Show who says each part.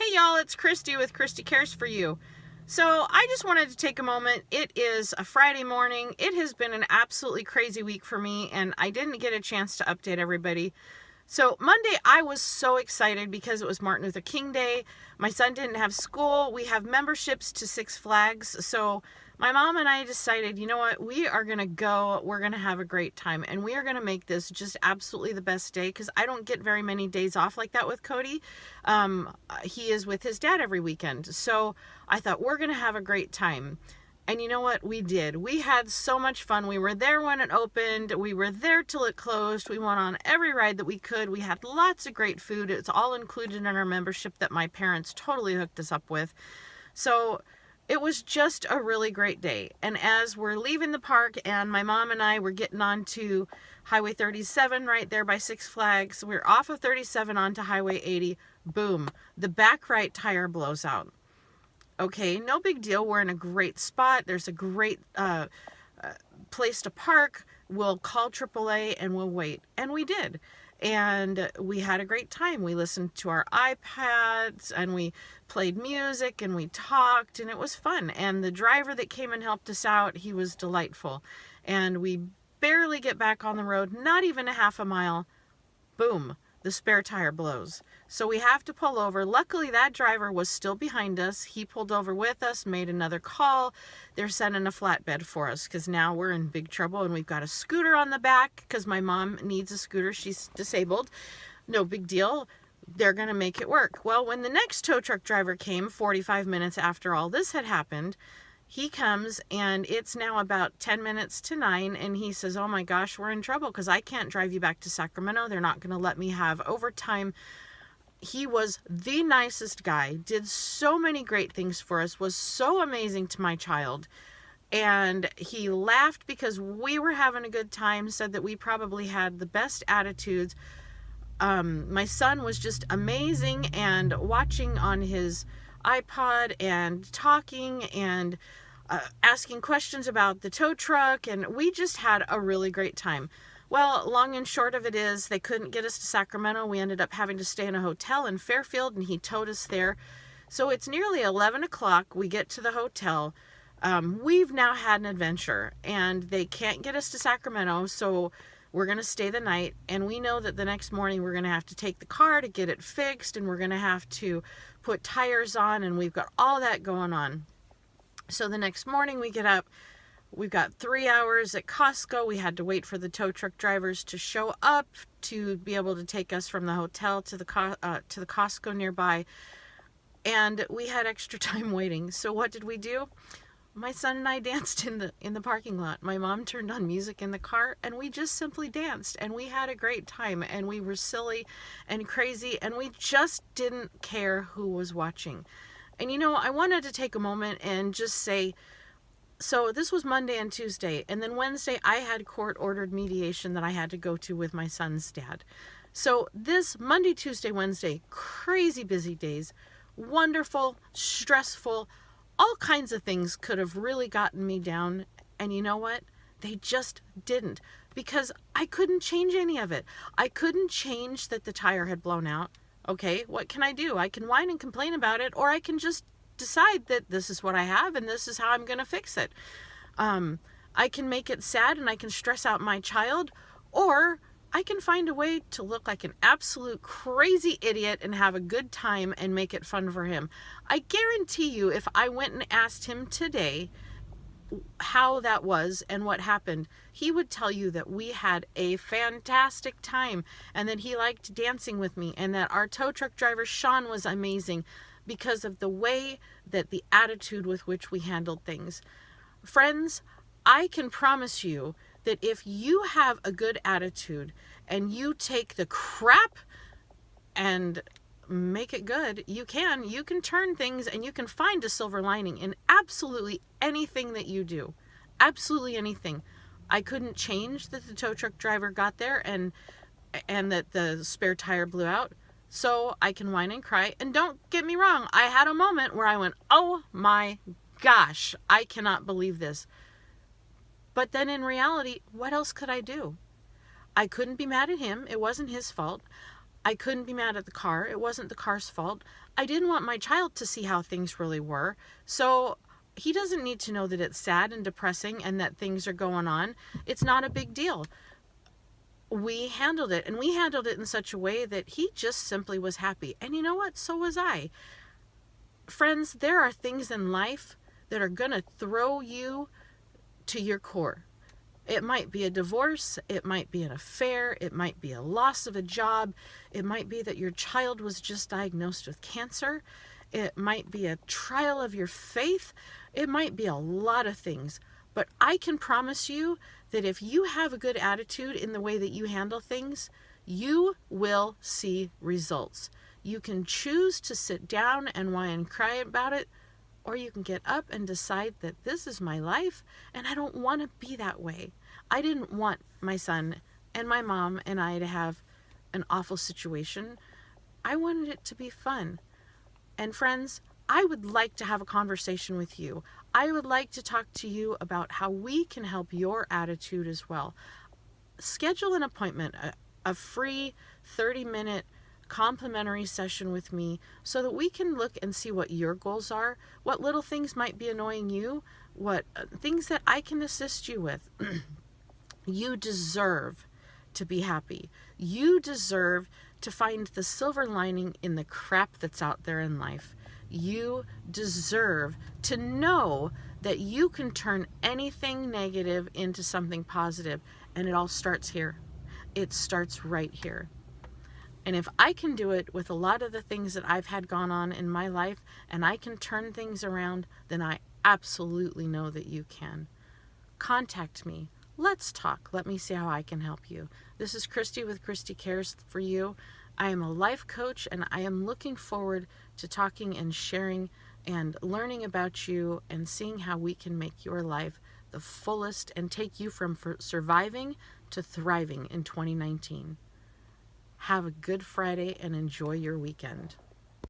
Speaker 1: Hey y'all, it's Christy with Christy Cares For You. So I just wanted to take a moment. It is a Friday morning. It has been an absolutely crazy week for me, and I didn't get a chance to update everybody. So Monday I was so excited because it was Martin Luther King Day. My son didn't have school. We have memberships to Six Flags. So my mom and I decided, you know what, we are going to go. We're going to have a great time, and we are going to make this just absolutely the best day because I don't get very many days off like that with Cody. He is with his dad every weekend. So I thought we're going to have a great time. And you know what? We did. We had so much fun. We were there when it opened. We were there till it closed. We went on every ride that we could. We had lots of great food. It's all included in our membership that my parents totally hooked us up with. So it was just a really great day. And as we're leaving the park and my mom and I were getting onto Highway 37 right there by Six Flags, we're off of 37 onto Highway 80. Boom. The back right tire blows out. Okay, no big deal. We're in a great spot. There's a great place to park. We'll call AAA and we'll wait. And we did. And we had a great time. We listened to our iPads and we played music and we talked and it was fun. And the driver that came and helped us out, he was delightful. And we barely get back on the road, not even a half a mile. Boom. The spare tire blows. So we have to pull over. Luckily, that driver was still behind us. He pulled over with us, made another call. They're sending a flatbed for us because now we're in big trouble and we've got a scooter on the back because my mom needs a scooter. She's disabled. No big deal. They're going to make it work. Well, when the next tow truck driver came 45 minutes after all this had happened, he comes and it's now about 10 minutes to 9 and he says, oh my gosh, we're in trouble because I can't drive you back to Sacramento. They're not going to let me have overtime. He was the nicest guy, did so many great things for us, was so amazing to my child. And he laughed because we were having a good time, said that we probably had the best attitudes. My son was just amazing and watching on his iPod and talking and asking questions about the tow truck, and we just had a really great time. Well, long and short of it is they couldn't get us to Sacramento. We ended up having to stay in a hotel in Fairfield, and he towed us there. So it's nearly 11 o'clock. We get to the hotel. We've now had an adventure, and they can't get us to Sacramento, so we're going to stay the night, and we know that the next morning we're going to have to take the car to get it fixed, and we're going to have to put tires on, and we've got all that going on. So the next morning we get up. We've got 3 hours at Costco. We had to wait for the tow truck drivers to show up to be able to take us from the hotel to the Costco nearby, and we had extra time waiting. So what did we do? My son and I danced in the parking lot. My mom turned on music in the car and we just simply danced and we had a great time and we were silly and crazy and we just didn't care who was watching. And you know, I wanted to take a moment and just say, so this was Monday and Tuesday, and then Wednesday I had court-ordered mediation that I had to go to with my son's dad. So this Monday, Tuesday, Wednesday, crazy busy days, wonderful, stressful, all kinds of things could have really gotten me down, and you know what? They just didn't, because I couldn't change any of it. I couldn't change that the tire had blown out. Okay, what can I do? I can whine and complain about it, or I can just decide that this is what I have and this is how I'm going to fix it. I can make it sad and I can stress out my child, or I can find a way to look like an absolute crazy idiot and have a good time and make it fun for him. I guarantee you, if I went and asked him today how that was and what happened, he would tell you that we had a fantastic time and that he liked dancing with me and that our tow truck driver Sean was amazing because of the way that the attitude with which we handled things. Friends, I can promise you that if you have a good attitude and you take the crap and make it good, you can turn things and you can find a silver lining in absolutely anything that you do. Absolutely anything. I couldn't change that the tow truck driver got there and that the spare tire blew out. So I can whine and cry. And don't get me wrong, I had a moment where I went, oh my gosh, I cannot believe this. But then in reality, what else could I do? I couldn't be mad at him. It wasn't his fault. I couldn't be mad at the car. It wasn't the car's fault. I didn't want my child to see how things really were. So he doesn't need to know that it's sad and depressing and that things are going on. It's not a big deal. We handled it, and we handled it in such a way that he just simply was happy. And you know what? So was I. Friends, there are things in life that are going to throw you to your core. It might be a divorce, it might be an affair, it might be a loss of a job, it might be that your child was just diagnosed with cancer, it might be a trial of your faith, it might be a lot of things. But I can promise you that if you have a good attitude in the way that you handle things, you will see results. You can choose to sit down and whine and cry about it, or you can get up and decide that this is my life and I don't want to be that way. I didn't want my son and my mom and I to have an awful situation. I wanted it to be fun. And friends, I would like to have a conversation with you. I would like to talk to you about how we can help your attitude as well. Schedule an appointment, a free 30-minute complimentary session with me so that we can look and see what your goals are, what little things might be annoying you, what things that I can assist you with. You deserve to be happy. You deserve to find the silver lining in the crap that's out there in life. You deserve to know that you can turn anything negative into something positive, and it all starts here. It starts right here. And if I can do it with a lot of the things that I've had gone on in my life, and I can turn things around, then I absolutely know that you can. Contact me. Let's talk. Let me see how I can help you. This is Christy with Christy Cares for You. I am a life coach, and I am looking forward to talking and sharing and learning about you and seeing how we can make your life the fullest and take you from surviving to thriving in 2019. Have a good Friday and enjoy your weekend.